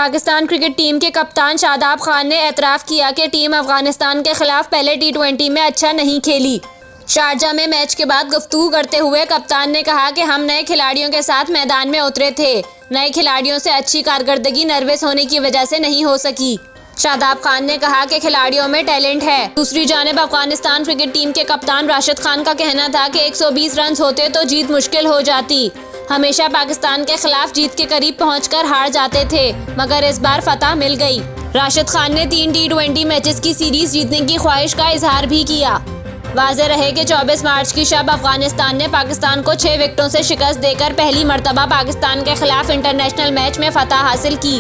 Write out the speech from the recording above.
Pakistan cricket team के कप्तान शादाब खान ने एतराफ़ किया कि टीम अफगानिस्तान के खिलाफ पहले T20 में अच्छा नहीं खेली। शारजा में मैच के बाद गुफ्तगू करते हुए कप्तान ने कहा कि हम नए खिलाड़ियों के साथ मैदान में उतरे थे। नए खिलाड़ियों से अच्छी कारकर्दगी नर्वस होने की वजह से नहीं हो सकी। शादाब खान ने कहा कि खिलाड़ियों में टैलेंट है। दूसरी जानिब अफगानिस्तान क्रिकेट टीम के कप्तान राशिद खान का कहना था कि 120 रन होते तो जीत मुश्किल हो जाती। हमेशा पाकिस्तान के खिलाफ जीत के करीब पहुंचकर हार जाते थे, मगर इस बार फतह मिल गई। राशिद खान ने 3 T20 मैचेस की सीरीज जीतने की ख्वाहिश का इजहार भी किया। वाज़ेह रहे कि 24 मार्च की शब अफगानिस्तान ने पाकिस्तान को 6 विकेटों से शिकस्त देकर पहली मर्तबा पाकिस्तान के खिलाफ इंटरनेशनल मैच में फतह हासिल की।